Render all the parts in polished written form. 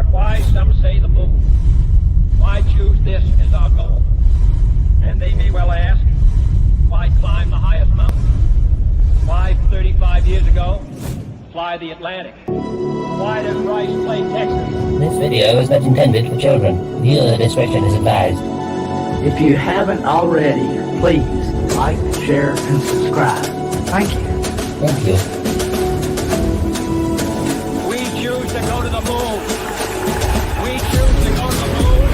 But why, some say, the moon? Why choose this as our goal? And they may well ask, why climb the highest mountain? Why, 35 years ago, fly the Atlantic? Why does Rice play Texas? This video is not intended for children. Viewer discretion is advised. If you haven't already, please like, share, and subscribe. Thank you. Thank you. We choose to go to the moon. We choose to go to the moon.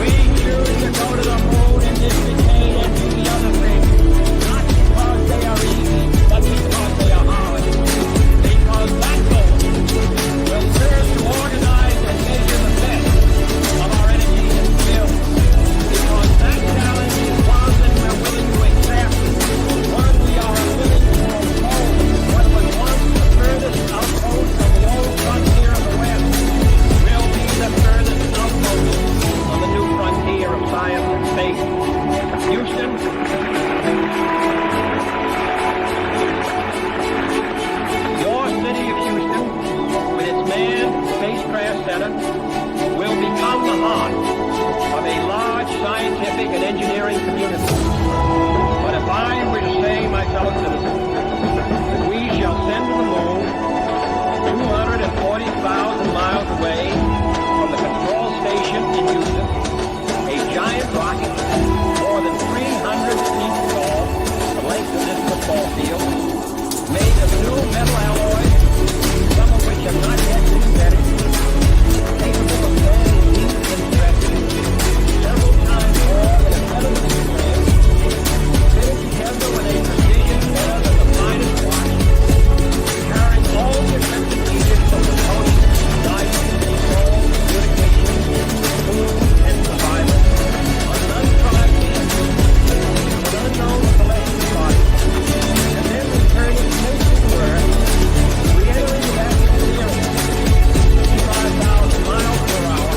We choose to go to the moon in this decade and do the other things. Not because they are easy, but because they are hard. Because that goal will serve to organize and measure the best of our energy and skill. Because that challenge is one that we're willing to accept, one we are willing to oppose. What was once the furthest outpost of the old frontier of the West will be the furthest outpost on the new frontier of science and space. Houston, your city of Houston, with its manned spacecraft center, will become the heart of a large scientific and engineering community. But if I were to say, my fellow citizens, that we shall send to the moon 240,000 miles away from the control station in Houston, a giant rocket more than 300 feet tall, the length of this football field, made of new metal alloys, some of which have not yet been invented, capable of standing heat and stretching several times more than a featherless flame, fitted together with a precision better than the finest watch, carrying all the effective features of the coast, diet, control, communication, food, and survival, on an untried beast, with an unknown celestial body, and then returning safely to Earth, re-entering the atmosphere at 55,000 miles per hour,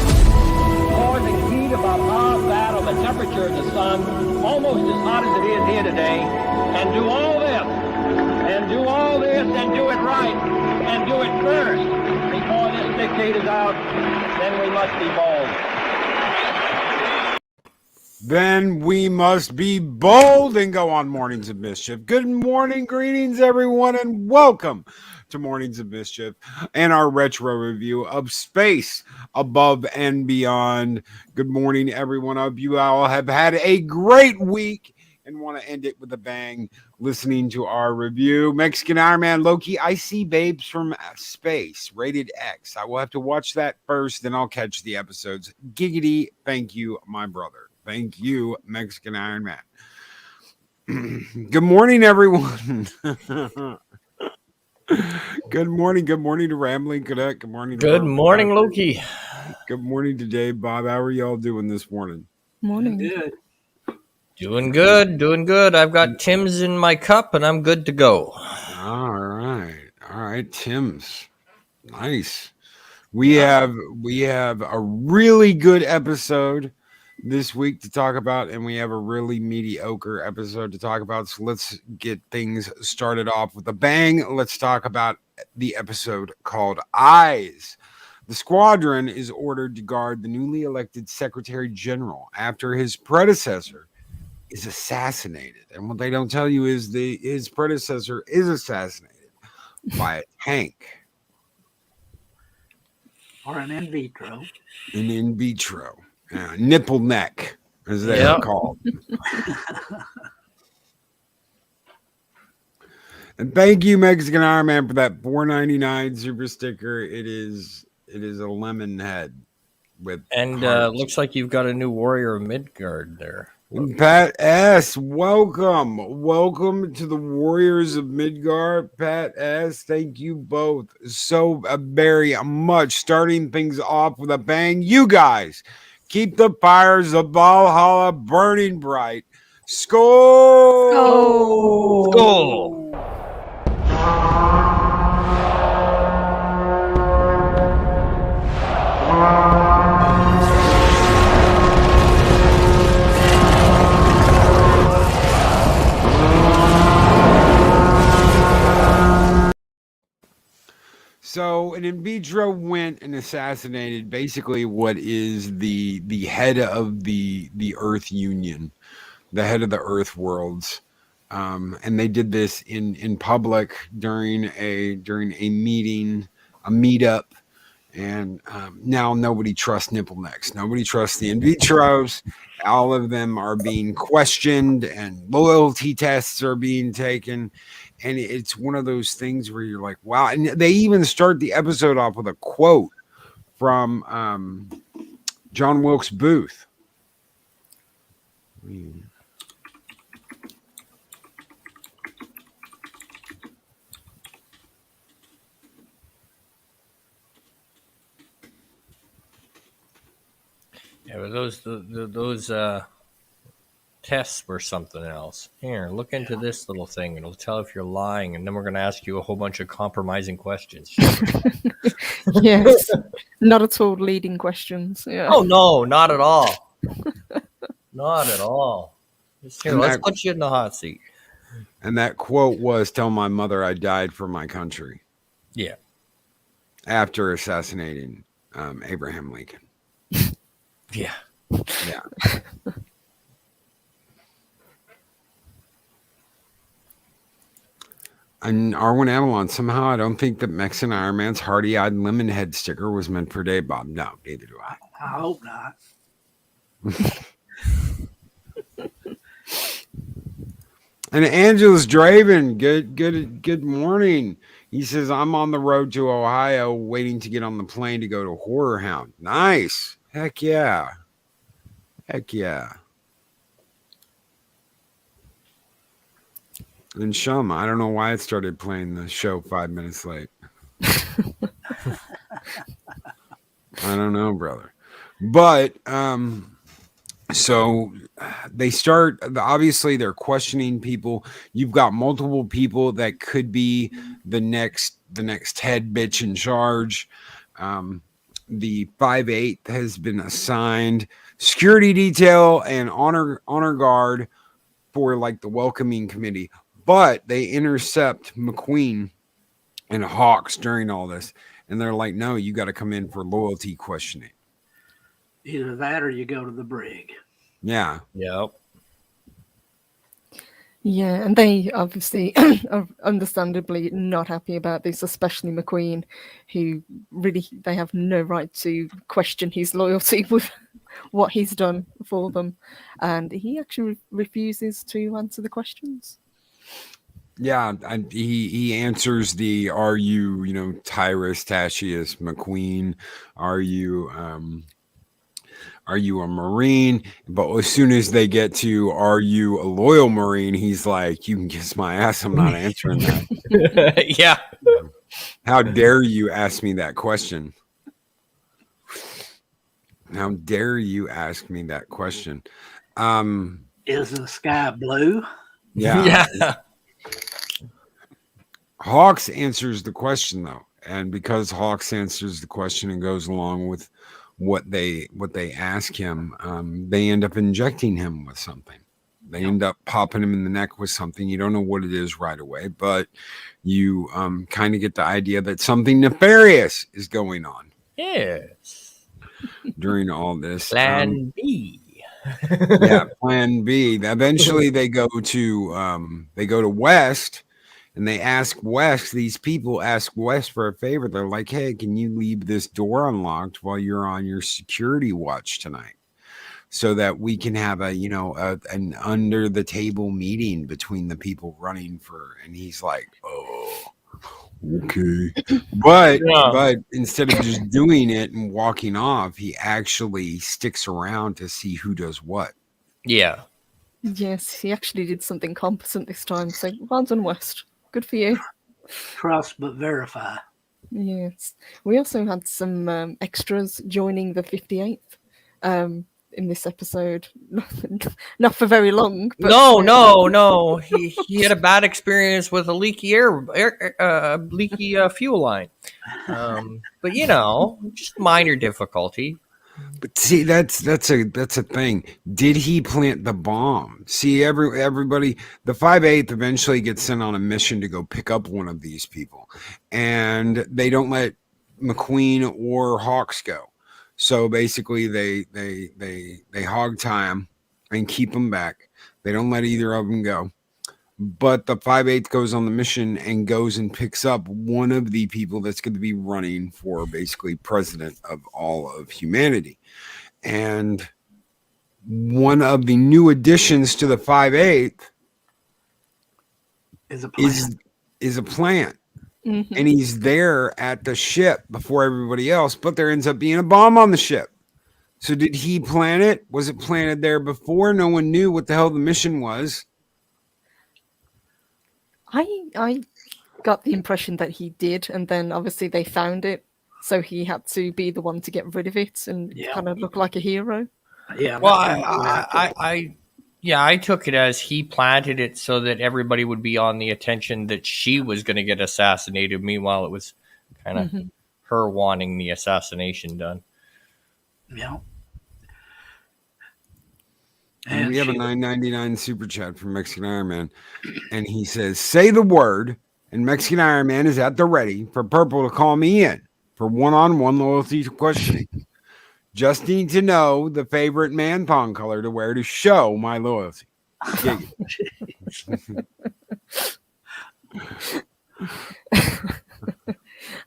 causing heat about half that of the temperature of the sun, almost as hot as it is here today, and do all this, and do all this, and do it right, and do it first, before this decade is out, then we must be bold. Then we must be bold and go on Mornings of Mischief. Good morning, greetings, everyone, and welcome to Mornings of Mischief and our retro review of Space Above and Beyond. Good morning, everyone. I hope you all have had a great week and want to end it with a bang listening to our review. Mexican Iron Man, Loki, I See Babes from Space, rated X. I will have to watch that first, then I'll catch the episodes. Giggity, thank you, my brother. Thank you, Mexican Iron Man. Good morning, everyone. Good morning to Rambling Canuck. Good morning. Good morning, Loki. Good morning to Dave, Bob. How are y'all doing this morning? Morning. Good. Doing good. I've got Tim's in my cup, and I'm good to go. All right, Tim's. Nice. We have a really good episode this week to talk about, and we have a really mediocre episode to talk about. So let's get things started off with a bang. Let's talk about the episode called Eyes. The squadron is ordered to guard the newly elected Secretary General after his predecessor is assassinated. And what they don't tell you is his predecessor is assassinated by a tank. Or an in vitro. An in vitro. Nipple neck, as they are called. And thank you, Mexican Iron Man, for that $4.99 super sticker. It is a lemon head with looks like you've got a new Warrior of Midgard there. Pat S, welcome to the Warriors of Midgard. Pat S, thank you both so very much. Starting things off with a bang, you guys keep the fires of Valhalla burning bright. Skål! Skål! So an in vitro went and assassinated basically what is the head of the Earth Union, the head of the Earth worlds, and they did this in public during a meeting, a meetup. And now nobody trusts nipple necks. Nobody trusts the in vitros. All of them are being questioned, and loyalty tests are being taken. And it's one of those things where you're like, wow. And they even start the episode off with a quote from John Wilkes Booth. Yeah, but those tests were something else. Here, look into this little thing. It'll tell if you're lying, and then we're going to ask you a whole bunch of compromising questions. Yes, not at all leading questions. Yeah. Oh no, not at all. Not at all. Just here, let's put you in the hot seat. And that quote was, "Tell my mother I died for my country." Yeah. After assassinating Abraham Lincoln. Yeah. Yeah. And Arwen Avalon, somehow I don't think that Mexican Iron Man's hearty-eyed lemon head sticker was meant for Dave Bob. No, neither do I. I hope not. And Angelus Draven, good morning. He says, I'm on the road to Ohio waiting to get on the plane to go to Horror Hound. Nice. Heck yeah. Heck yeah. And Shum, I don't know why it started playing the show 5 minutes late. I don't know, brother. But so they start, obviously they're questioning people. You've got multiple people that could be the next head bitch in charge. The 5/8 has been assigned security detail and honor guard for like the welcoming committee, but they intercept McQueen and Hawks during all this, and they're like, no, you got to come in for loyalty questioning. Either that or you go to the brig. Yeah. Yep. Yeah, and they obviously are understandably not happy about this, especially McQueen, who really, they have no right to question his loyalty with what he's done for them. And he actually refuses to answer the questions. Yeah, and he answers the, are you, Tyrus, Tashius, McQueen? Are you a Marine? But as soon as they get to, are you a loyal Marine? He's like, you can kiss my ass. I'm not answering that. Yeah. How dare you ask me that question? How dare you ask me that question? Is the sky blue? Yeah. Yeah. Hawks answers the question though. And because Hawks answers the question and goes along with what they ask him, they end up injecting him with something. They end up popping him in the neck with something. You don't know what it is right away, but you kind of get the idea that something nefarious is going on. Yes. During all this. Plan B. Yeah, Plan B. Eventually they go to West. And they ask West, these people ask West for a favor. They're like, hey, can you leave this door unlocked while you're on your security watch tonight? So that we can have an under the table meeting between the people running for, and he's like, oh, okay. But instead of just doing it and walking off, he actually sticks around to see who does what. Yeah. Yes, he actually did something competent this time. So well done, West. Good for you. Trust but verify. Yes. We also had some extras joining the 58th in this episode. Not for very long. But No. He had a bad experience with a leaky leaky fuel line. But just minor difficulty. But see, that's a thing. Did he plant the bomb? See, everybody, the 5/8 eventually gets sent on a mission to go pick up one of these people, and they don't let McQueen or Hawks go. So basically, they hog tie him and keep him back. They don't let either of them go. But the 5/8 goes on the mission and goes and picks up one of the people that's going to be running for basically president of all of humanity. And one of the new additions to the 5/8 Is a plant. is a plant. Mhm. And he's there at the ship before everybody else, but there ends up being a bomb on the ship. So did he plant it? Was it planted there before? No one knew what the hell the mission was. I got the impression that he did, and then obviously they found it, so he had to be the one to get rid of it and Yeah. kind of look like a hero. Yeah. Well, that's kinda the way I took it. I took it as he planted it so that everybody would be on the attention that she was going to get assassinated. Meanwhile, it was kind of her wanting the assassination done. Yeah. And we have a she- $9.99 super chat from Mexican Iron Man. And he says, say the word, and Mexican Iron Man is at the ready for Purple to call me in for one-on-one loyalty questioning. Just need to know the favorite man thong color to wear to show my loyalty. I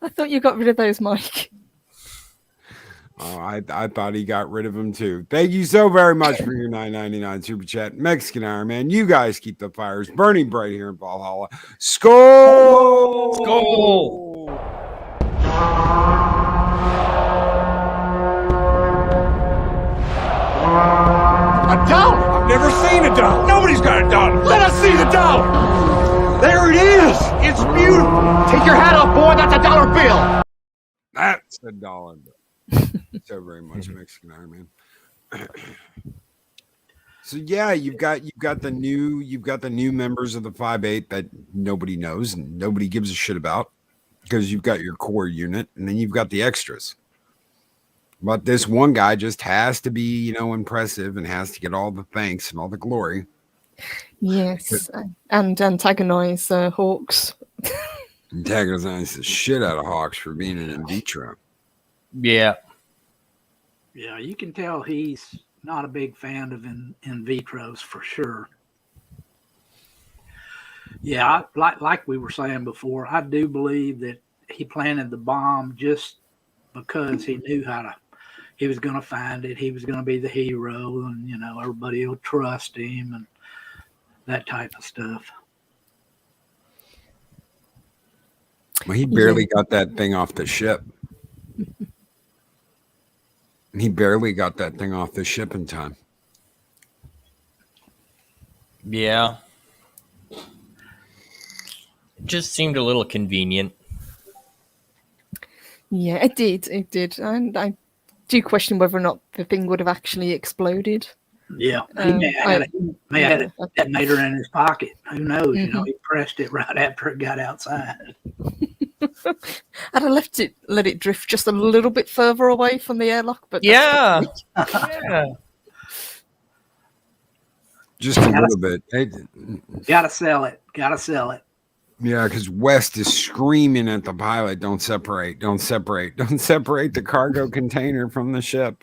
thought you got rid of those, Mike. Oh, I thought he got rid of him too. Thank you so very much for your $9.99 super chat, Mexican Iron Man. You guys keep the fires burning bright here in Valhalla. Skol! Skol! A dollar? I've never seen a dollar. Nobody's got a dollar. Let us see the dollar. There it is. It's beautiful. Take your hat off, boy. That's a dollar bill. That's a dollar bill. So very much Mexican Iron Man. So yeah, you've got the new members of the 5/8 that nobody knows and nobody gives a shit about, because you've got your core unit and then you've got the extras. But this one guy just has to be, impressive and has to get all the thanks and all the glory. Yes, and antagonize Hawks. Antagonize the shit out of Hawks for being an in vitro. Yeah. Yeah, you can tell he's not a big fan of in vitros for sure. Yeah, like we were saying before, I do believe that he planted the bomb just because he knew he was going to find it. He was going to be the hero, and everybody will trust him and that type of stuff. Well, he barely got that thing off the ship. He barely got that thing off the ship in time. Yeah. It just seemed a little convenient. Yeah, it did. And I do question whether or not the thing would have actually exploded. Yeah, he may have had a detonator in his pocket. Who knows? He pressed it right after it got outside. I'd have let it drift just a little bit further away from the airlock, but Yeah. Just a little bit. Hey, Gotta sell it. yeah, because West is screaming at the pilot, don't separate the cargo container from the ship.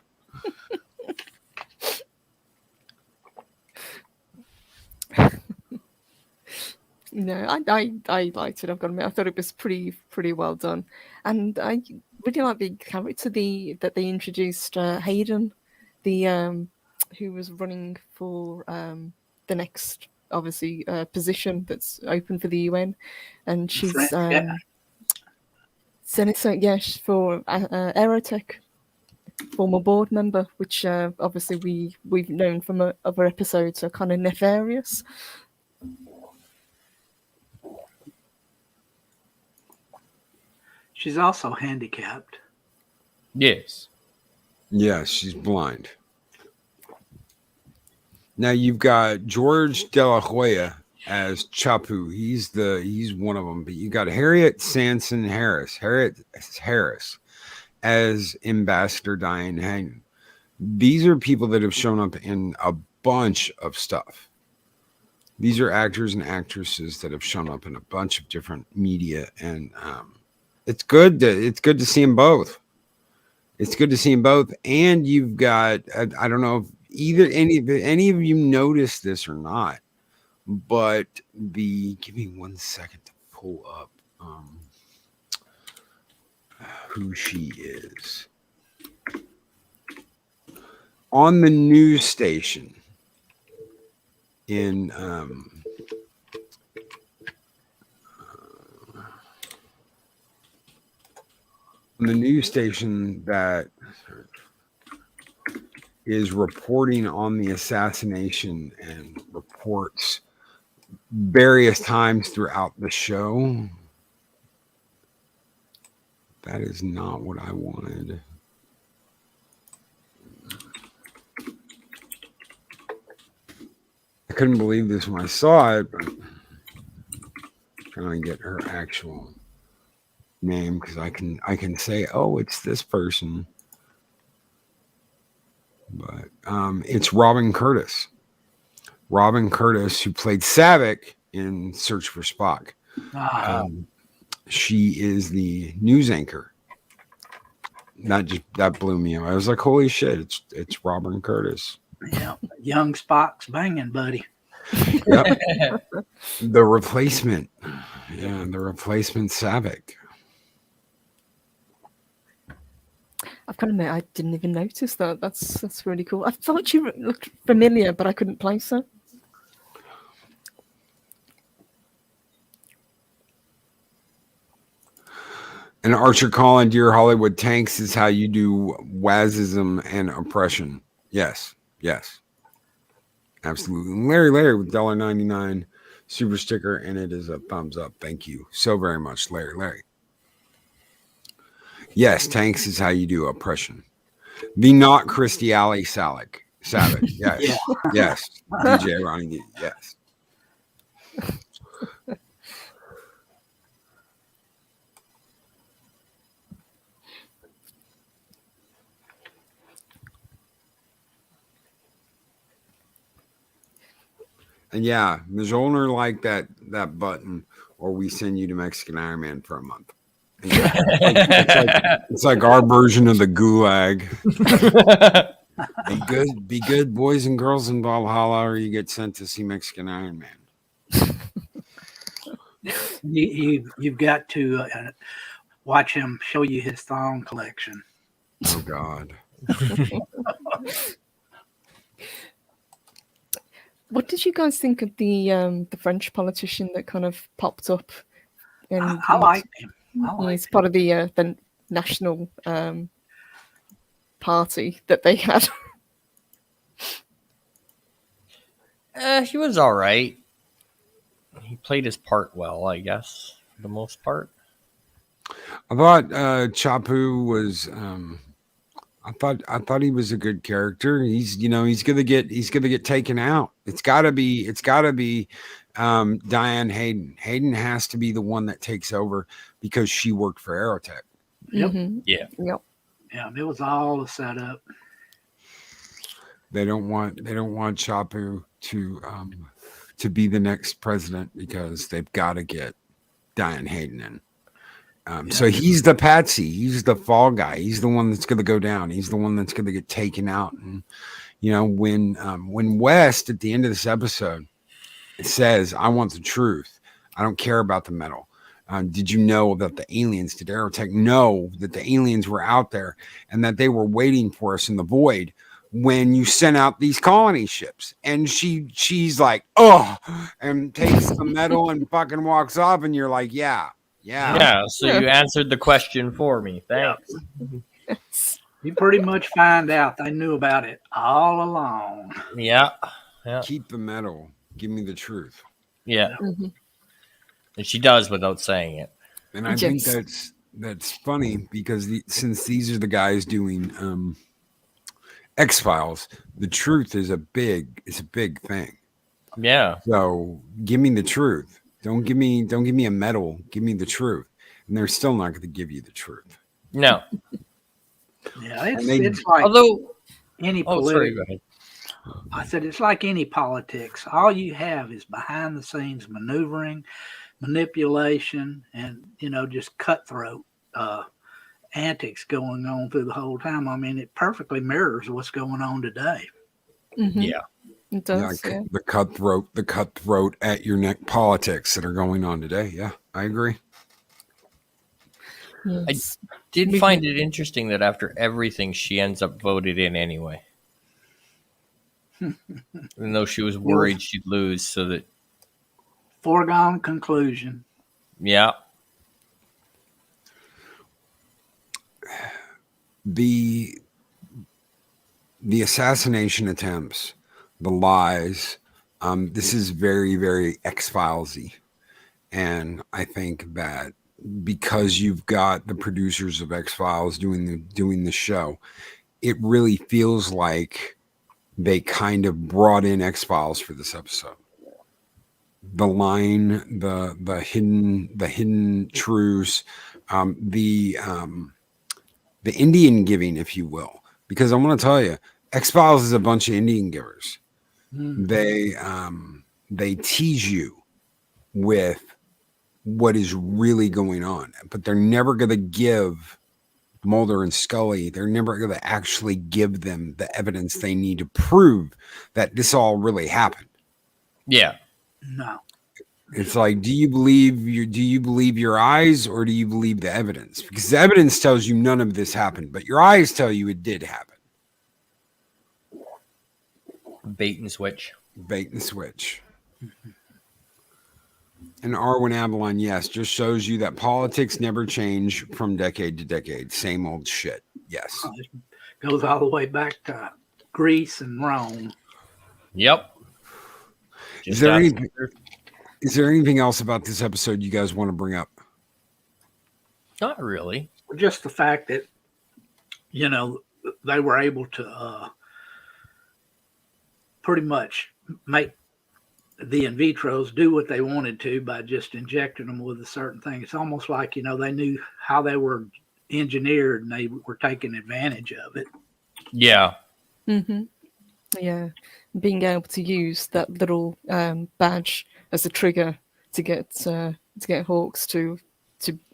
No, I liked it. I've got to admit, I thought it was pretty well done, and I really like the character that they introduced, Hayden, the who was running for the next obviously position that's open for the UN, and she's Senator, yes, for Aerotech, former board member, which obviously we've known from other episodes are kind of nefarious. She's also handicapped. Yes. Yeah, she's blind. Now you've got George De La Hoya as Chapu. He's one of them. But you got Harriet Sanson Harris. Harriet Harris as Ambassador Diane Hayden. These are people that have shown up in a bunch of stuff. These are actors and actresses that have shown up in a bunch of different media, and it's good to see them both. It's good to see them both. And you've got, I don't know if any of you noticed this or not, but give me 1 second to pull up who she is. On the news station in the news station that is reporting on the assassination and reports various times throughout the show. That is not what I wanted. I couldn't believe this when I saw it, but I'm trying to get her actual name because I can say, oh, it's this person. But it's Robin Curtis. Robin Curtis, who played Savick in Search for Spock. She is the news anchor. That blew me away. I was like, holy shit, it's Robin Curtis. Yeah, young Spock's banging, buddy. Yep. The replacement. Yeah, the replacement Savick. I've got to admit, I didn't even notice that. That's really cool. I thought she looked familiar, but I couldn't place her. And Archer Collin, Dear Hollywood Tanks is how you do Wazism and oppression. Yes. Absolutely. And Larry with $1.99 super sticker, and it is a thumbs up. Thank you so very much, Larry. Yes, Tanks is how you do oppression. The not Christy Alley Savage. Yes. Yes. DJ Ronnie. Yes. And yeah, Ms. Olner liked that button, or we send you to Mexican Iron Man for a month. Yeah, it's like our version of the gulag. Be good, boys and girls in Valhalla, or you get sent to see Mexican Iron Man. You've got to watch him show you his thong collection. Oh God. What did you guys think of the French politician that kind of popped up? I like him. He's part of the national party that they had. He was all right. He played his part well, I guess, for the most part. I thought Chapu was. I thought he was a good character. He's gonna get taken out. It's gotta be Diane Hayden. Hayden has to be the one that takes over because she worked for Aerotech. Yep. Mm-hmm. Yeah. Yep. Yeah, it was all a setup. They don't want Chapu to be the next president because they've got to get Diane Hayden in. So he's the patsy. He's the fall guy. He's the one that's going to go down. He's the one that's going to get taken out. And when West at the end of this episode says, "I want the truth. I don't care about the metal." Did you know that did Aerotech know that the aliens were out there and that they were waiting for us in the void when you sent out these colony ships? And she's like, oh, and takes the metal and fucking walks off. And you're like, yeah. So you answered the question for me. Thanks. You pretty much find out they knew about it all along. Yeah. Keep the metal. Give me the truth. Yeah. Mm-hmm. And she does without saying it. And I think that's funny because since these are the guys doing X-Files, the truth is a big thing. Yeah. So give me the truth. Don't give me a medal. Give me the truth. And they're still not going to give you the truth. No. Yeah, it's like, although any Oh, sorry. political. Go ahead. I said it's like any politics. All you have is behind the scenes maneuvering, manipulation, and just cutthroat antics going on through the whole time. I mean, it perfectly mirrors what's going on today. Mhm. Yeah. It Yeah, does. Yeah. the cutthroat at your neck politics that are going on today. Yeah, I agree. Yes. Did find it interesting that after everything, she ends up voted in anyway. Even though she was worried she'd lose, so that Foregone conclusion. yeah. The assassination attempts, the lies. This is very, very X-Filesy, and I think that because you've got the producers of X-Files doing the show, it really feels like they kind of brought in X-Files for this episode. The line, the hidden truths, the Indian giving, if you will, because I'm going to tell you, X-Files is a bunch of Indian givers. They tease you with what is really going on, but they're never going to give Mulder and Scully. They're never going to actually give them the evidence they need to prove that this all really happened. Yeah. No. It's like, do you believe your eyes or do you believe the evidence? Because the evidence tells you none of this happened, but your eyes tell you it did happen. Bait and switch. Bait and switch. And Arwen Avalon, yes, just shows you that politics never change from decade to decade. Same old shit. Yes. Goes all the way back to Greece and Rome. Yep. Is there anything else about this episode you guys want to bring up? Not really. Just the fact that, they were able to pretty much make the in vitros do what they wanted to by just injecting them with a certain thing. It's almost like, they knew how they were engineered and they were taking advantage of it. Yeah. Mm-hmm. Yeah. Being able to use that little badge as a trigger to get Hawks to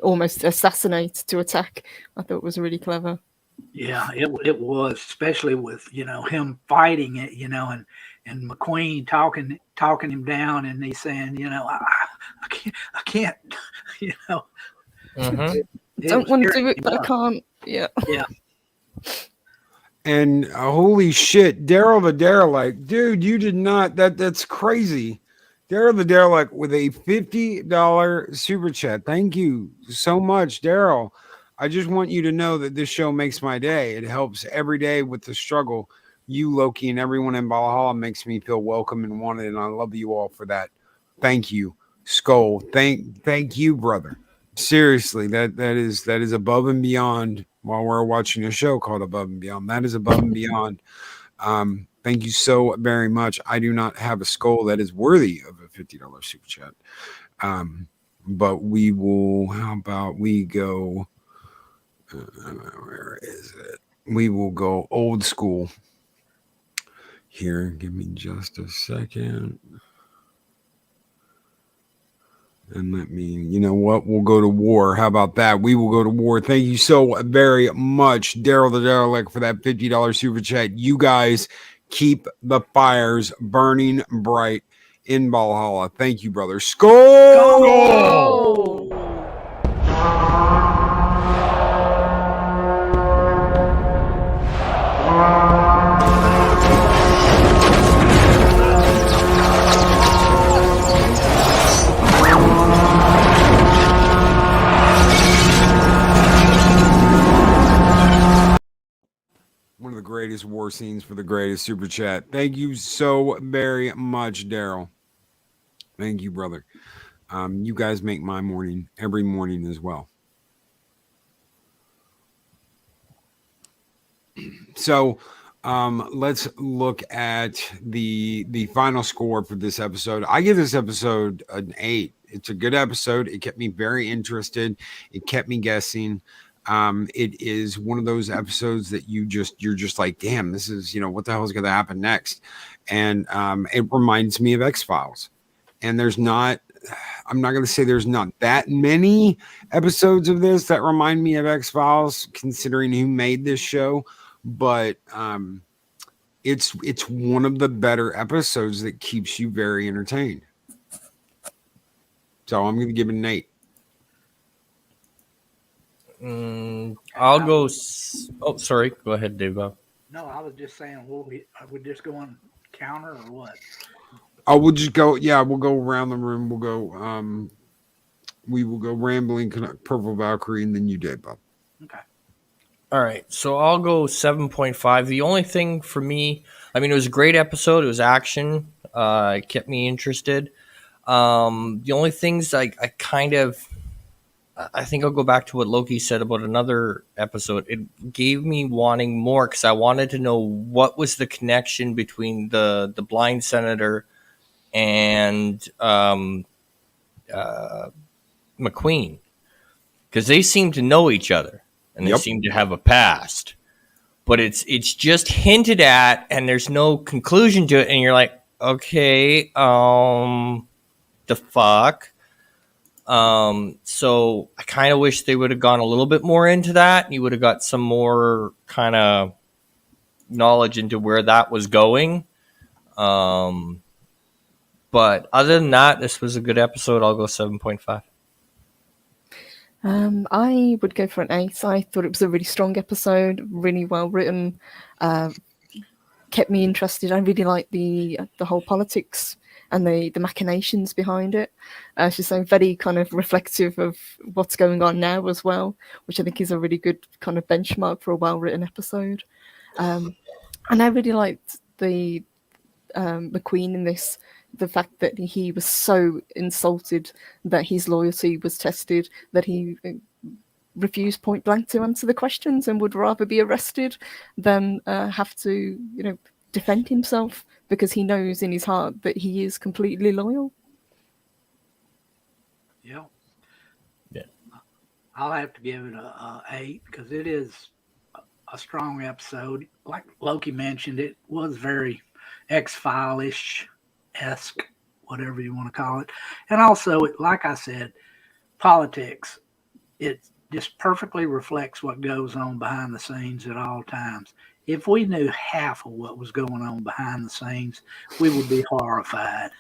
almost assassinate, to attack, I thought was really clever. Yeah, it was, especially with him fighting it, and McQueen talking him down, and he's saying, I can't, Mm-hmm. Don't want to do it, but I can't. Yeah. Yeah. And holy shit, Daryl the Derelict, dude, you did not. That's crazy. Daryl the Derelict with a $50 super chat. Thank you so much, Daryl. I just want you to know that this show makes my day. It helps every day with the struggle. You, Loki, and everyone in Valhalla makes me feel welcome and wanted, and I love you all for that. Thank you, Skull. Thank you, brother. Seriously, that is above and beyond. While we're watching a show called Above and Beyond, that is above and beyond. Thank you so very much. I do not have a skull that is worthy of a $50 super chat. But we will. How about we go? Where is it? We will go old school. Here, give me just a second. And let me, you know what? We'll go to war. How about that? We will go to war. Thank you so very much, Daryl the Derelict, for that $50 super chat. You guys keep the fires burning bright in Valhalla. Thank you, brother. Skull! Go! One of the greatest war scenes for the greatest super chat. Thank you so very much, Daryl. Thank you, brother. You guys make my morning every morning as well. So let's look at the final score for this episode. I give this episode an 8. It's a good episode. It kept me very interested. It kept me guessing. It is one of those episodes that you're just like, damn, this is, what the hell is going to happen next? And it reminds me of X-Files. And I'm not going to say there's not that many episodes of this that remind me of X-Files, considering who made this show. But it's one of the better episodes that keeps you very entertained. So I'm going to give it an 8. I'll go. Oh, sorry. Go ahead, Dave. No, I was just saying, we're just going counter or what? Oh, we'll just go. Yeah, we'll go around the room. We'll go. We will go Rambling, Canuck, Purple Valkyrie, and then you, Dave, Bob. Okay. All right, so I'll go 7.5. The only thing for me, I mean, it was a great episode. It was action. It kept me interested. The only things I think I'll go back to what Loki said about another episode. It gave me wanting more because I wanted to know what was the connection between the blind senator and McQueen, because they seem to know each other and they seem to have a past, but it's just hinted at and there's no conclusion to it, and you're like, okay, the fuck. So I kind of wish they would have gone a little bit more into that. You would have got some more kind of knowledge into where that was going. But other than that, this was a good episode. I'll go 7.5. I would go for an 8. I thought it was a really strong episode, really well written, kept me interested. I really liked the whole politics and the machinations behind it. She's so very kind of reflective of what's going on now as well, which I think is a really good kind of benchmark for a well-written episode. And I really liked the McQueen in this, the fact that he was so insulted that his loyalty was tested, that he refused point blank to answer the questions and would rather be arrested than have to, defend himself, because he knows in his heart that he is completely loyal. Yeah. Yeah. I'll have to give it a 8 because it is a strong episode. Like Loki mentioned, it was very X-File-ish-esque, whatever you want to call it. And also, like I said, politics, it just perfectly reflects what goes on behind the scenes at all times. If we knew half of what was going on behind the scenes, we would be horrified.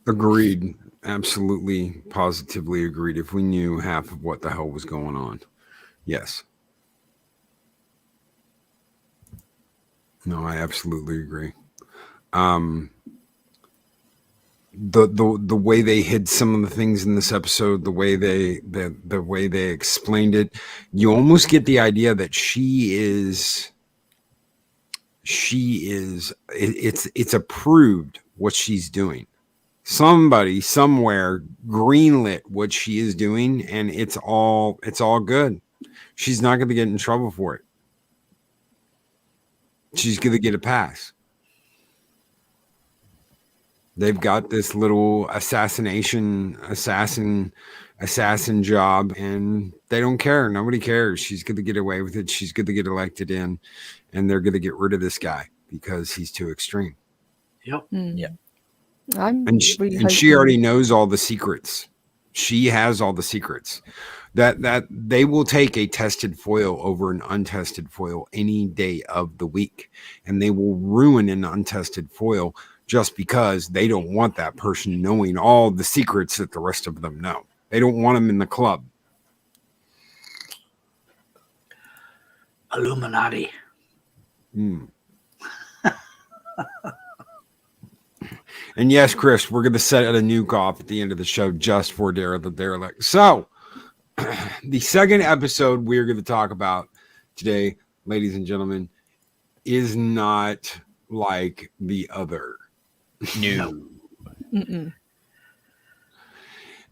Agreed. Absolutely, positively agreed. If we knew half of what the hell was going on. Yes. No, I absolutely agree. The way they hid some of the things in this episode, the way they explained it, you almost get the idea that it's approved what she's doing. Somebody somewhere greenlit what she is doing, and it's all good. She's not going to get in trouble for it. She's going to get a pass. They've got this little assassin job, and they don't care. Nobody cares. She's going to get away with it. She's going to get elected in, and they're going to get rid of this guy because he's too extreme. Yep. Yeah. And she already knows all the secrets. She has all the secrets. That they will take a tested foil over an untested foil any day of the week, and they will ruin an untested foil just because they don't want that person knowing all the secrets that the rest of them know. They don't want them in the club. Illuminati. And yes, Chris, we're going to set a nuke off at the end of the show just for Dara the Derelict. So, the second episode we're going to talk about today, ladies and gentlemen, is not like the other. No. Mm-mm.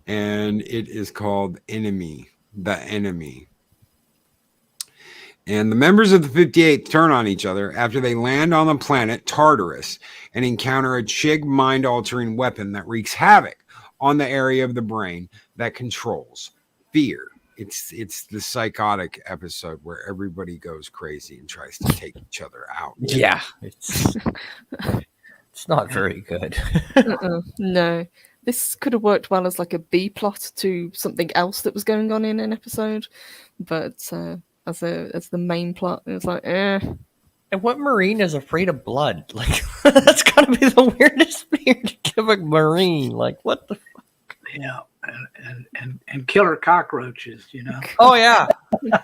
And it is called Enemy, the Enemy. And the members of the 58th turn on each other after they land on the planet Tartarus and encounter a Chig mind-altering weapon that wreaks havoc on the area of the brain that controls fear It's the psychotic episode where everybody goes crazy and tries to take each other out. Yeah, it's not very good. No, this could have worked well as like a B plot to something else that was going on in an episode, but as the main plot, it was like, eh. And what Marine is afraid of blood? Like, that's gotta be the weirdest fear to give a Marine. Like, what the fuck? Yeah, and killer cockroaches, you know. Oh yeah.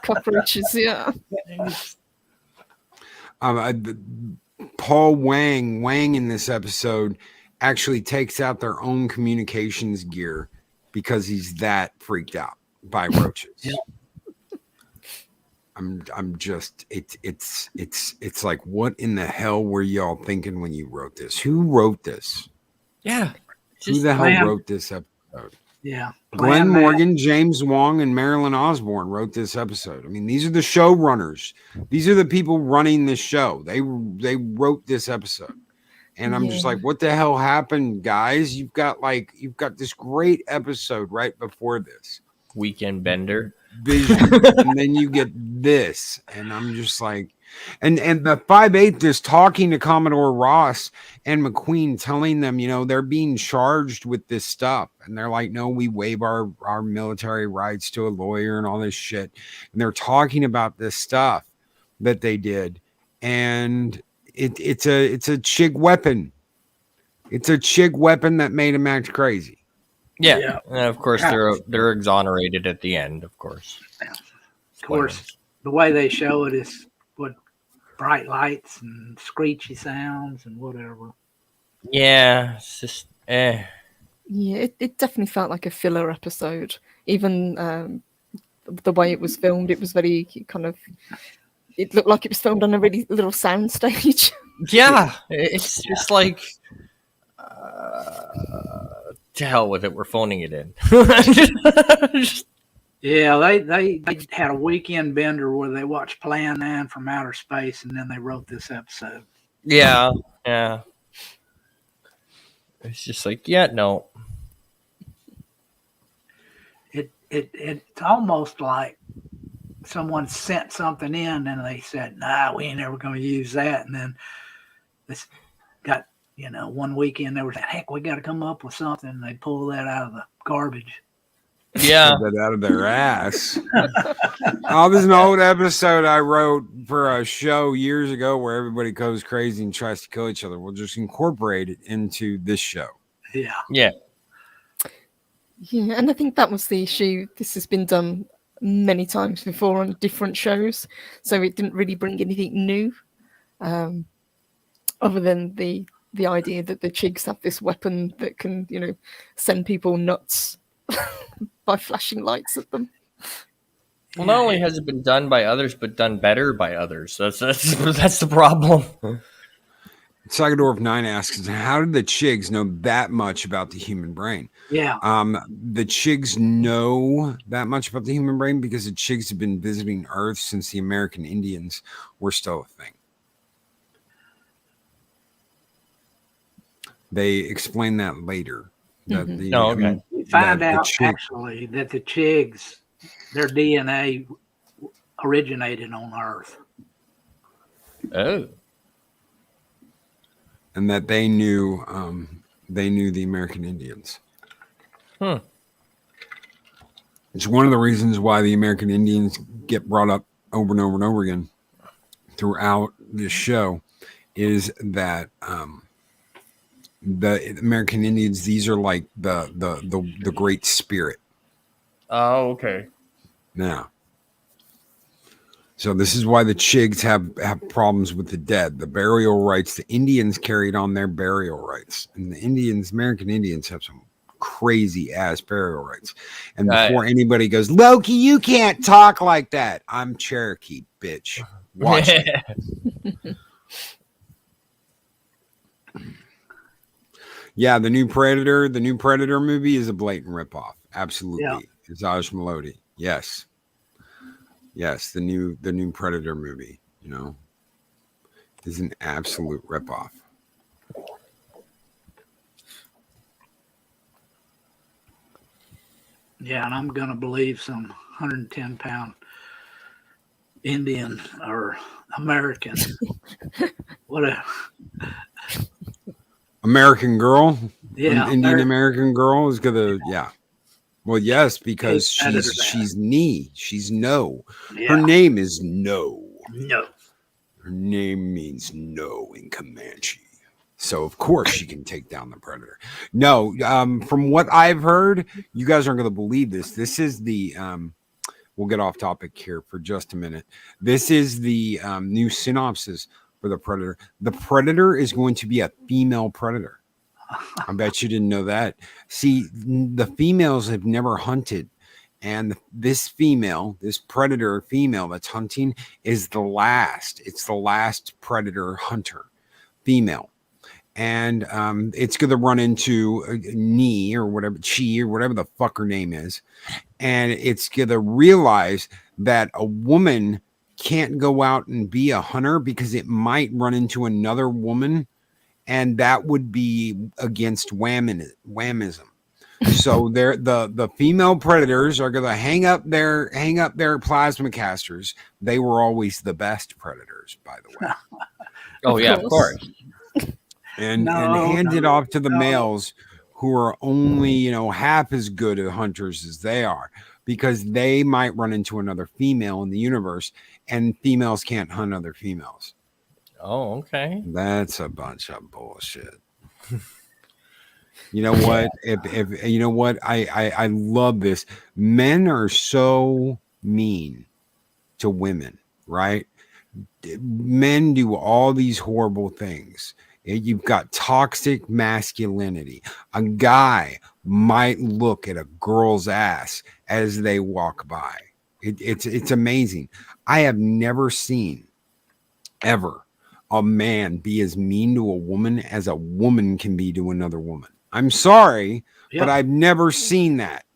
Cockroaches, yeah. Paul Wang in this episode actually takes out their own communications gear because he's that freaked out by roaches. Yeah. I'm just it's like, what in the hell were y'all thinking when you wrote this? Who wrote this? Yeah. Who the hell wrote this episode? Yeah. Glenn Morgan, James Wong, and Marilyn Osborne wrote this episode. I mean, these are the showrunners. These are the people running this show. They wrote this episode. And I'm just like, what the hell happened, guys? You've got this great episode right before this. Weekend Bender. Vision, and then you get this. And I'm just like, and the 5/8 is talking to Commodore Ross and McQueen, telling them, they're being charged with this stuff. And they're like, no, we waive our military rights to a lawyer and all this shit. And they're talking about this stuff that they did. And it's a Chig weapon. It's a Chig weapon that made him act crazy. Yeah. And of course they're exonerated at the end, of course. Yeah. Of course, the way they show it is what bright lights and screechy sounds and whatever. Yeah, it's just Yeah, it definitely felt like a filler episode. Even the way it was filmed, it was very kind of. It looked like it was filmed on a really little sound stage. Yeah, it's just like. To hell with it, we're phoning it in. Yeah, they had a weekend bender where they watched Plan 9 from Outer Space, and then they wrote this episode. Yeah. It's just like, no. It's almost like someone sent something in and they said, nah, we ain't ever going to use that. And then this got, one weekend they were saying, heck, we got to come up with something. And they pull that out of the garbage. Yeah. Pull that out of their ass. Oh, this is an old episode I wrote for a show years ago where everybody goes crazy and tries to kill each other. We'll just incorporate it into this show. Yeah. Yeah. Yeah, and I think that was the issue. This has been done many times before on different shows, so it didn't really bring anything new, other than the idea that the Chigs have this weapon that can, send people nuts by flashing lights at them. Well, not only has it been done by others, but done better by others. That's the problem. Sagadorf 9 asks, how did the Chigs know that much about the human brain? Yeah. The Chigs know that much about the human brain because the Chigs have been visiting Earth since the American Indians were still a thing. They explain that later. That okay. We find out actually that the Chigs, their DNA originated on Earth. Oh. And that they knew the American Indians. It's one of the reasons why the American Indians get brought up over and over and over again throughout this show, is that the American Indians, these are like the Great Spirit. Oh, okay. Now, so this is why the Chigs have problems with the dead. The burial rights, the Indians carried on their burial rights. And the American Indians have some crazy ass burial rights. And before anybody goes, Loki, you can't talk like that. I'm Cherokee, bitch. Watch me. Yeah, the new Predator movie is a blatant ripoff. Absolutely. Yeah. It's Zaj Melody. Yes. Yes, the new Predator movie, is an absolute ripoff. Yeah, and I'm gonna believe some 110-pound Indian or American, whatever. American Girl, an Yeah, Indian American Girl is gonna, yeah. Well, yes, take because that she's as that. she's knee. She's no. Her Yeah, name is No. no. Her name means no in Comanche. So of course she can take down the predator. No, from what I've heard, you guys aren't going to believe this. This is the we'll get off topic here for just a minute. This is the new synopsis for the predator. The predator is going to be a female predator. I bet you didn't know that. See, the females have never hunted. And this female, this predator female that's hunting is the last. It's the last predator hunter female. And it's going to run into Ni or whatever, Chi or whatever the fuck her name is. And it's going to realize that a woman can't go out and be a hunter because it might run into another woman. And that would be against whammism. So they're the female predators are gonna hang up their plasma casters. They were always the best predators, by the way. Oh yeah, of course. And hand it off to the males who are only, half as good at hunters as they are, because they might run into another female in the universe, and females can't hunt other females. Oh, okay. That's a bunch of bullshit. You know what? If you know what, I love this. Men are so mean to women, right? Men do all these horrible things. You've got toxic masculinity. A guy might look at a girl's ass as they walk by. It's amazing. I have never seen ever a man be as mean to a woman as a woman can be to another woman. I'm sorry, but I've never seen that.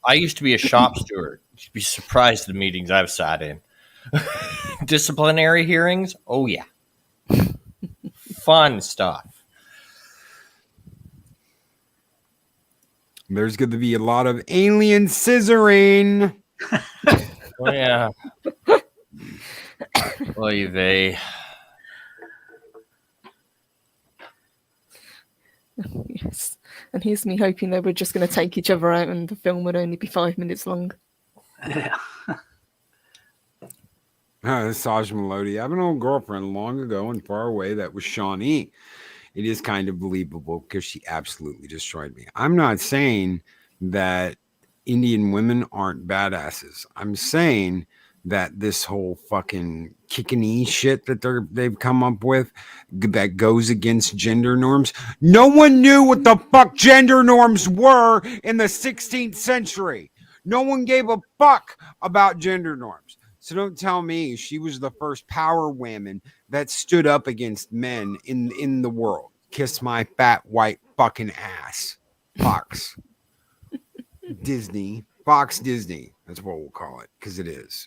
I used to be a shop steward. You'd be surprised at the meetings I've sat in. Disciplinary hearings? Oh, yeah. Fun stuff. There's going to be a lot of alien scissoring. Oh, yeah. Oy vey. Yes. And here's me hoping they were just going to take each other out and the film would only be 5 minutes long. Yeah. Saj Melody. I have an old girlfriend long ago and far away that was Shawnee. It is kind of believable because she absolutely destroyed me. I'm not saying that Indian women aren't badasses. I'm saying that this whole fucking kick-a-knee shit that they've come up with that goes against gender norms. No one knew what the fuck gender norms were in the 16th century. No one gave a fuck about gender norms. So don't tell me she was the first power woman that stood up against men in the world. Kiss my fat white fucking ass. Fox. Disney. Fox Disney. That's what we'll call it, because it is.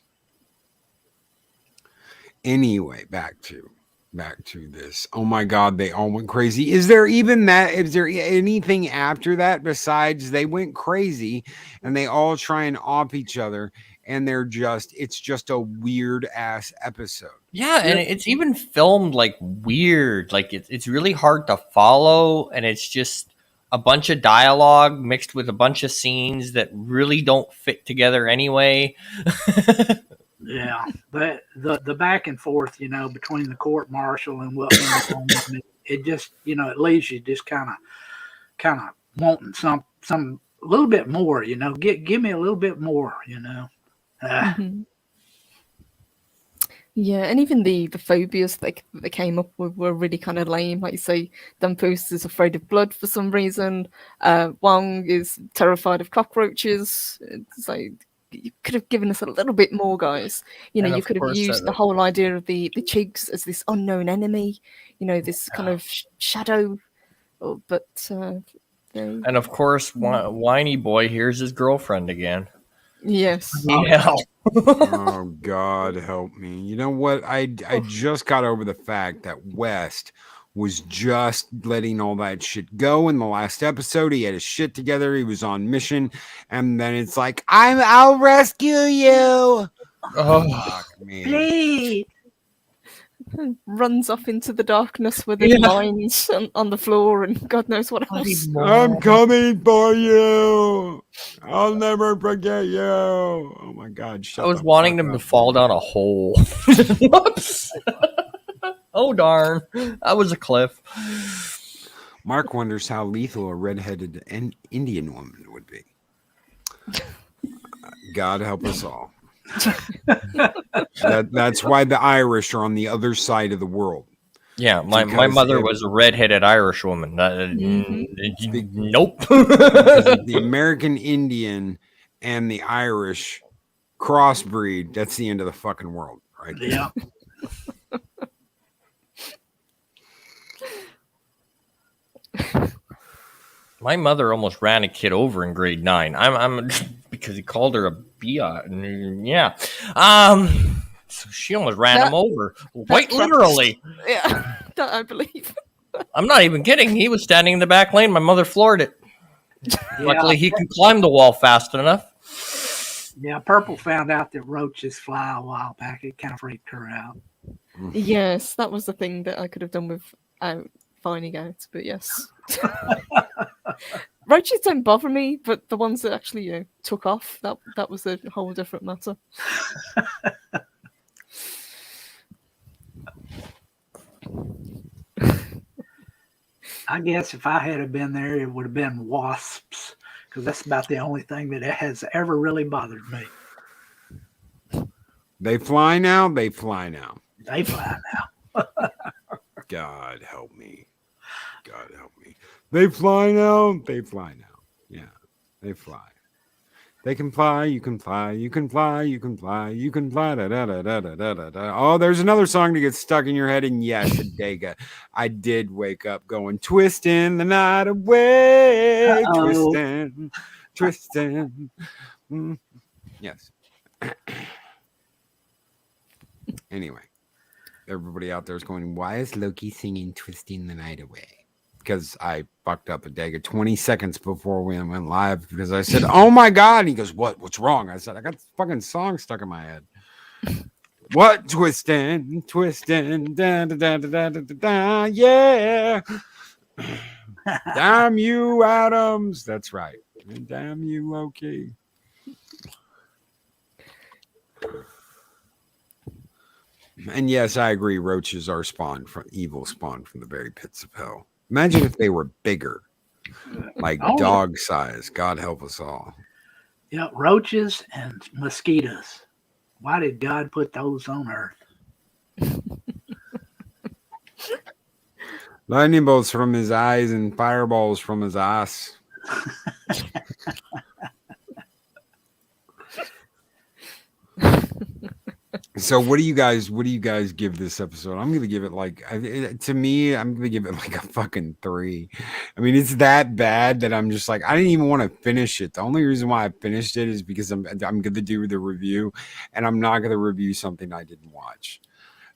Anyway, back to this. Oh my God, they all went crazy. Is there even that? Is there anything after that besides they went crazy and they all try and off each other and it's just a weird ass episode. Yeah, and it's even filmed like weird. Like it's really hard to follow, and it's just a bunch of dialogue mixed with a bunch of scenes that really don't fit together anyway. Yeah, but the back and forth, between the court martial and what went on, it just, it leaves you just kind of wanting some a little bit more, give me a little bit more, Mm-hmm. Yeah, and even the phobias they came up with were really kind of lame. Like you say, Dumpus is afraid of blood for some reason. Wong is terrified of cockroaches. It's like, you could have given us a little bit more, guys. You could have used the whole idea of the Chigs as this unknown enemy, this kind of shadow. But and of course, whiny boy here's his girlfriend again. Yes. Yeah. Oh God, help me! You know what? I just got over the fact that West was just letting all that shit go in the last episode. He had his shit together. He was on mission. And then it's like, I'll rescue you. Oh, Fuck me. Please. Runs off into the darkness with his mines on the floor and God knows what else. I'm coming for you. I'll never forget you. Oh my God. I was wanting them to fall down a hole. Whoops. Oh, darn. That was a cliff. Mark wonders how lethal a redheaded Indian woman would be. God help us all. That's why the Irish are on the other side of the world. Yeah, my mother was a redheaded Irish woman. Nope. The American Indian and the Irish crossbreed, that's the end of the fucking world, right? Yeah. My mother almost ran a kid over in grade 9. I'm because he called her a biatch. Yeah. So she almost ran him over. Quite literally. Yeah, that I believe. I'm not even kidding. He was standing in the back lane. My mother floored it. Yeah. Luckily, he can climb the wall fast enough. Yeah, Purple found out that roaches fly a while back. It kind of freaked her out. Yes, that was the thing that I could have done without finding out. But yes. Roaches don't bother me, but the ones that actually took off, that was a whole different matter. I guess if I had been there, it would have been wasps, because that's about the only thing that has ever really bothered me. They fly now. They fly now. They fly now. God help me. God help me. They fly now. They fly now. Yeah, they fly. They can fly. You can fly. You can fly. You can fly. You can fly. Da, da, da, da, da, da, da. Oh, there's another song to get stuck in your head. And yes, Dega, I did wake up going, twisting the night away. Twisting. Twisting. Yes. Anyway, everybody out there is going, why is Loki singing Twisting the Night Away? Because I fucked up a Dega 20 seconds before we went live because I said, oh my God. And he goes, what's wrong? I said, I got this fucking song stuck in my head. What? Twisting, twisting, da da da da da da da, yeah. Damn you, Adams. That's right. And damn you, Loki. And yes, I agree. Roaches are evil spawned from the very pits of hell. Imagine if they were bigger, like dog size. God help us all. Yeah, roaches and mosquitoes. Why did God put those on Earth? Lightning bolts from his eyes and fireballs from his ass. So what do you guys give this episode? I'm going to give it I'm going to give it like a fucking 3. I mean, it's that bad that I'm just like, I didn't even want to finish it. The only reason why I finished it is because I'm going to do the review, and I'm not going to review something I didn't watch.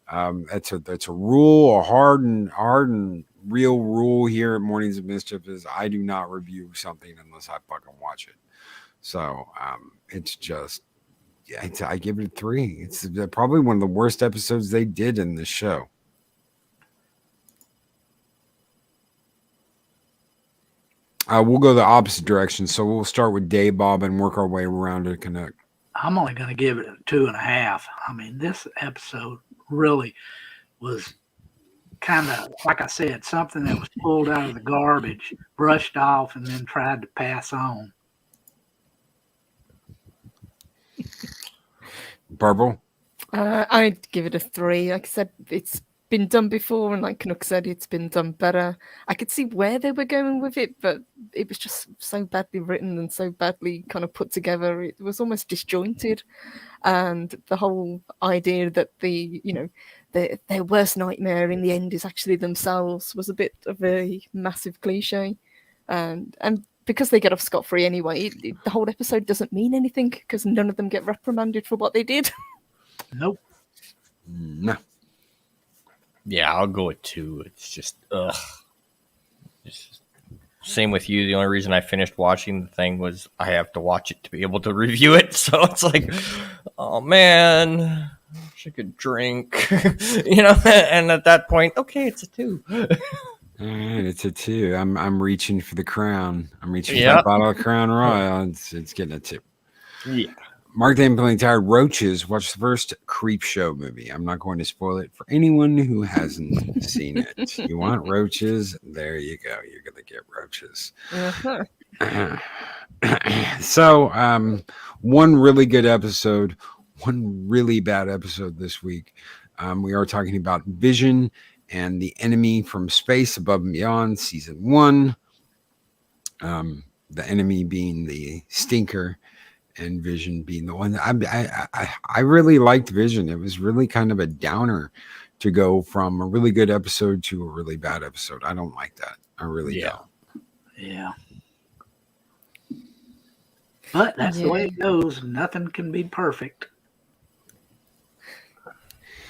That's a rule, a hard and real rule here at Mornings of Mischief is I do not review something unless I fucking watch it. So it's just, yeah, I give it a 3. It's probably one of the worst episodes they did in this show. We'll go the opposite direction. So we'll start with Dave Bob and work our way around to Canuck. I'm only going to give it a 2.5. I mean, this episode really was kind of, like I said, something that was pulled out of the garbage, brushed off, and then tried to pass on. Purple? I'd give it a 3. Like I said, it's been done before, and like Canuck said, it's been done better. I could see where they were going with it, but it was just so badly written and so badly kind of put together. It was almost disjointed, and the whole idea that their worst nightmare in the end is actually themselves was a bit of a massive cliche, and because they get off scot-free anyway, the whole episode doesn't mean anything because none of them get reprimanded for what they did. Nope. No. Yeah, I'll go with 2. It's just ugh. It's just, same with you. The only reason I finished watching the thing was I have to watch it to be able to review it. So it's like, oh man, I wish I could drink, And at that point, okay, it's a 2. All right, it's a 2. I'm reaching for the crown. I'm reaching for Yep. that bottle of Crown Royal. It's getting a 2. Yeah. Mark Dane playing tired. Roaches. Watch the first Creep Show movie. I'm not going to spoil it for anyone who hasn't seen it. You want roaches? There you go. You're gonna get roaches. So, one really good episode, one really bad episode this week. We are talking about Vision and the Enemy from Space Above and Beyond, season 1. The enemy being the stinker, and Vision being the one. I really liked Vision. It was really kind of a downer to go from a really good episode to a really bad episode. I don't like that. I really don't. Yeah. But that's the way it goes. Nothing can be perfect.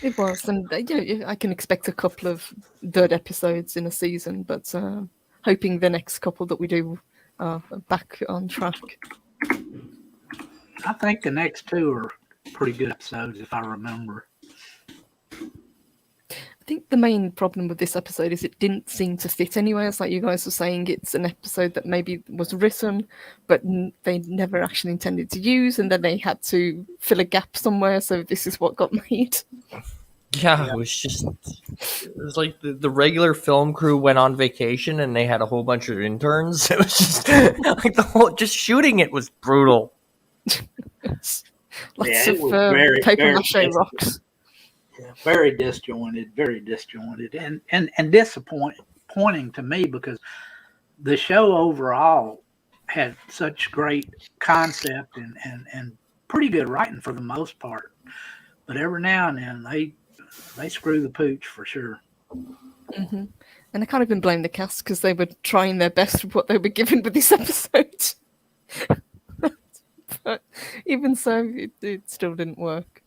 It was, and I can expect a couple of good episodes in a season, but hoping the next couple that we do are back on track. I think the next 2 are pretty good episodes, if I remember. I think the main problem with this episode is it didn't seem to fit anywhere. It's like you guys were saying, it's an episode that maybe was written, but they never actually intended to use, and then they had to fill a gap somewhere, so this is what got made. Yeah, it was like the regular film crew went on vacation and they had a whole bunch of interns. It was just like just shooting it was brutal. Lots it of was very, paper mache rocks. Yeah, very disjointed, and disappointing to me, because the show overall had such great concept and pretty good writing for the most part. But every now and then they screw the pooch for sure. Mm-hmm. And I can't even blame the cast, because they were trying their best with what they were given with this episode. But even so, it still didn't work.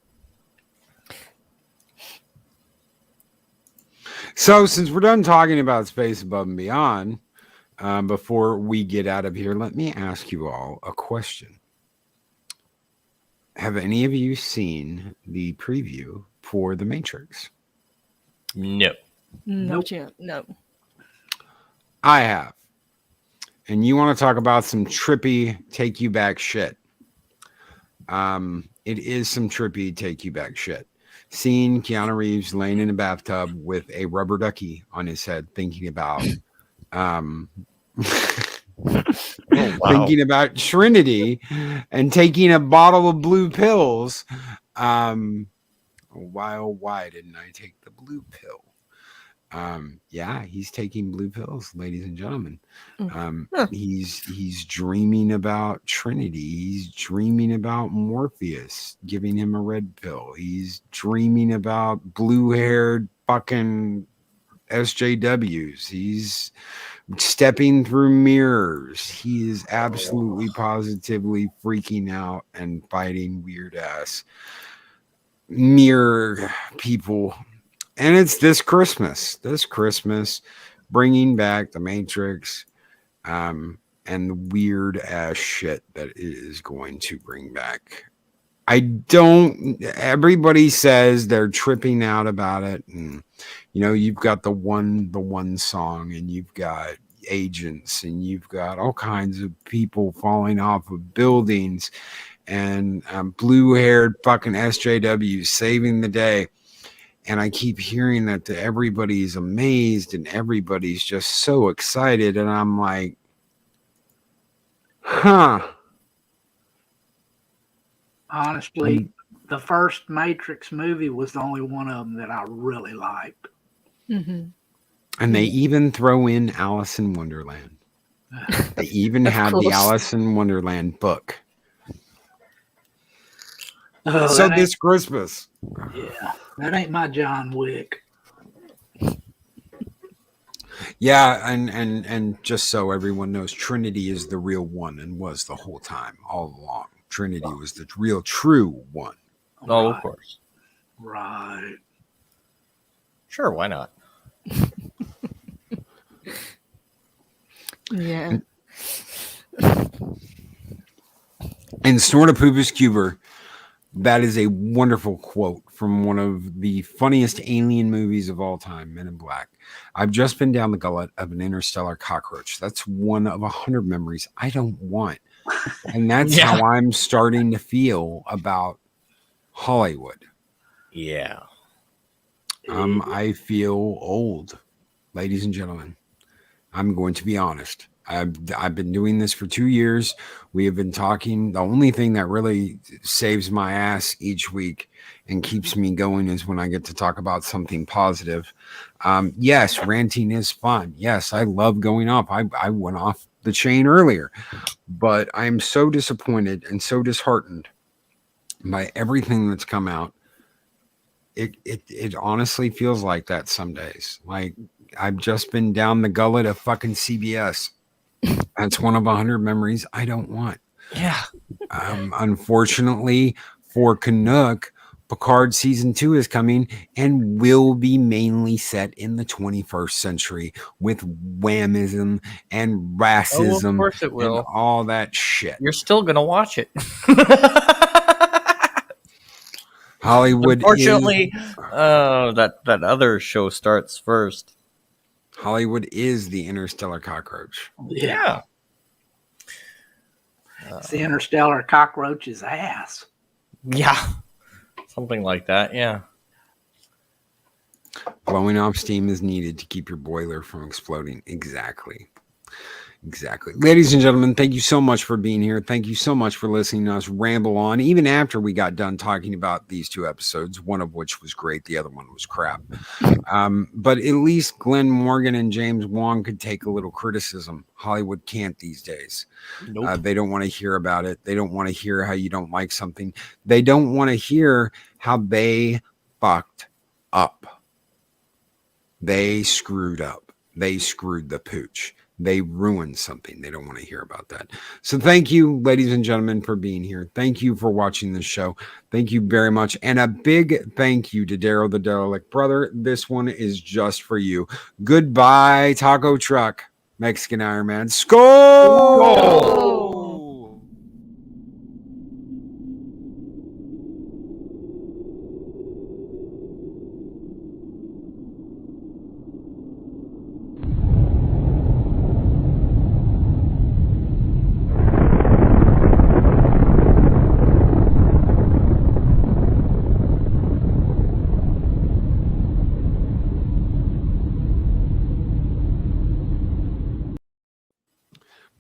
So, since we're done talking about Space Above and Beyond, before we get out of here, let me ask you all a question. Have any of you seen the preview for The Matrix? No. Not yet, no. I have. And you want to talk about some trippy take you back shit. It is some trippy take you back shit. Seeing Keanu Reeves laying in a bathtub with a rubber ducky on his head, thinking about thinking about Trinity and taking a bottle of blue pills. Why, oh, why didn't I take the blue pill? Yeah, he's taking blue pills, ladies and gentlemen. He's dreaming about Trinity. He's dreaming about Morpheus giving him a red pill. He's dreaming about blue-haired fucking SJWs. He's stepping through mirrors. He is absolutely positively freaking out and fighting weird ass mirror people. And it's this Christmas, bringing back the Matrix, and the weird ass shit that it is going to bring back. Everybody says they're tripping out about it. And, you've got the one song, and you've got agents, and you've got all kinds of people falling off of buildings, and blue-haired fucking SJWs saving the day. And I keep hearing that everybody's amazed and everybody's just so excited. And I'm like, Honestly, the first Matrix movie was the only one of them that I really liked. Mm-hmm. And they even throw in Alice in Wonderland. They even have the Alice in Wonderland book. So this Christmas. Yeah, that ain't my John Wick. Yeah, and just so everyone knows, Trinity is the real one and was the whole time, all along. Trinity was the real, true one. Oh, of course. Right. Sure, why not? Yeah. And Snortopoogus Cuber, that is a wonderful quote from one of the funniest alien movies of all time, Men in Black. I've just been down the gullet of an interstellar cockroach. That's one of 100 memories I don't want. And that's how I'm starting to feel about Hollywood. Yeah. I feel old, ladies and gentlemen. I'm going to be honest. I've been doing this for 2 years. We have been talking. The only thing that really saves my ass each week and keeps me going is when I get to talk about something positive. Yes, ranting is fun. Yes, I love going off. I went off the chain earlier, but I'm so disappointed and so disheartened by everything that's come out. It honestly feels like that some days. Like I've just been down the gullet of fucking CBS. That's one of 100 memories I don't want. Yeah. Unfortunately for Canuck, Picard season 2 is coming and will be mainly set in the 21st century with whammism and racism. Oh, of course it will. And all that shit. You're still gonna watch it. Hollywood. Unfortunately, that other show starts first. Hollywood is the interstellar cockroach. Yeah. It's the interstellar cockroach's ass. Yeah. Something like that, yeah. Blowing off steam is needed to keep your boiler from exploding. Exactly. Ladies and gentlemen, thank you so much for being here. Thank you so much for listening to us ramble on, even after we got done talking about these 2 episodes, one of which was great. The other one was crap. But at least Glenn Morgan and James Wong could take a little criticism. Hollywood can't these days. Nope. They don't want to hear about it. They don't want to hear how you don't like something. They don't want to hear how they fucked up. They screwed up. They screwed the pooch. They ruined something. They don't want to hear about that. So thank you, ladies and gentlemen, for being here. Thank you for watching this show. Thank you very much. And a big thank you to Daryl the Derelict Brother. This one is just for you. Goodbye, Taco Truck, Mexican Iron Man. Skol!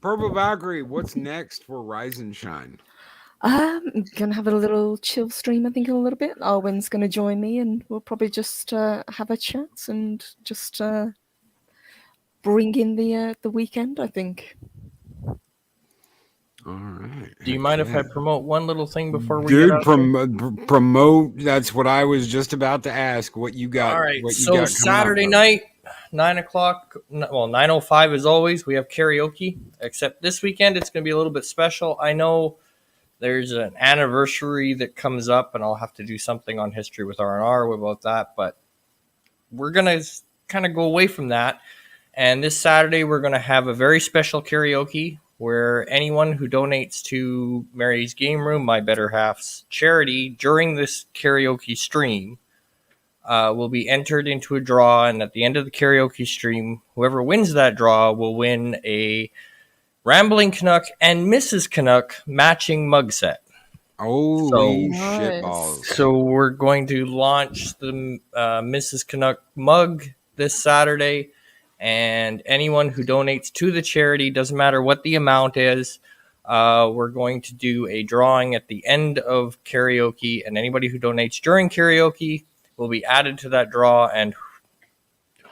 Purple Valkyrie, what's next for Rise and Shine? I'm gonna have a little chill stream, I think, in a little bit. Arwen's gonna join me, and we'll probably just have a chat and just bring in the weekend, I think. All right. Do you mind if I promote one little thing before we Dude, get out promote. That's what I was just about to ask. What you got? All right. What you So got Saturday night, 9:00. Well, 9:05 as always. We have karaoke. Except this weekend, it's going to be a little bit special. I know there's an anniversary that comes up, and I'll have to do something on History with R&R about that. But we're going to kind of go away from that. And this Saturday, we're going to have a very special karaoke where anyone who donates to Mary's Game Room, My Better Half's charity, during this karaoke stream will be entered into a draw. And at the end of the karaoke stream, whoever wins that draw will win a Rambling Canuck and Mrs. Canuck matching mug set. Holy Nice. shit balls. So we're going to launch the Mrs. Canuck mug this Saturday. And anyone who donates to the charity, doesn't matter what the amount is, we're going to do a drawing at the end of karaoke. And anybody who donates during karaoke will be added to that draw. And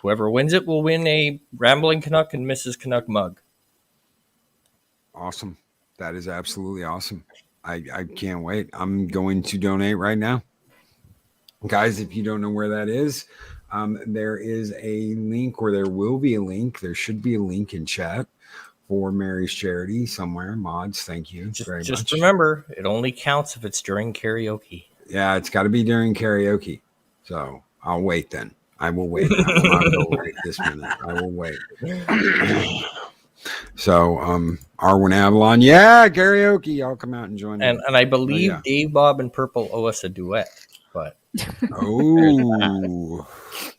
whoever wins it will win a Rambling Canuck and Mrs. Canuck mug. Awesome. That is absolutely awesome. I can't wait. I'm going to donate right now. Guys, if you don't know where that is, there is a link, or there will be a link. There should be a link in chat for Mary's charity somewhere. Mods, thank you very much. Just remember, it only counts if it's during karaoke. Yeah, it's got to be during karaoke. So I'll wait then. I will wait. I will not go right this minute. I will wait. So, Arwen Avalon, yeah, karaoke. I'll come out and join. And I believe Dave, Bob, and Purple owe us a duet. But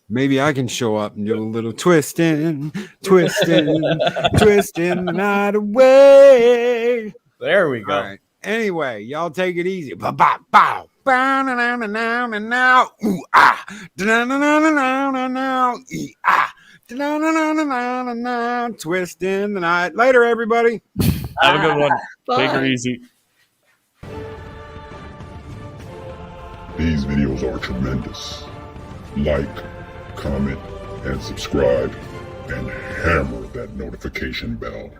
maybe I can show up and do a little twisting, twisting the night away. There we go. All right. Anyway, y'all take it easy. Bow, bow, bow. Bow, na, na, na, na, na, na. Ooh, ah. Da, na, na, na, na, na, na. Ee, ah. Da, na, na, na, na, na, na. Twisting the night. Later, everybody. Have a good one. Bye. Take her easy. These videos are tremendous. Like, comment, and subscribe, and hammer that notification bell.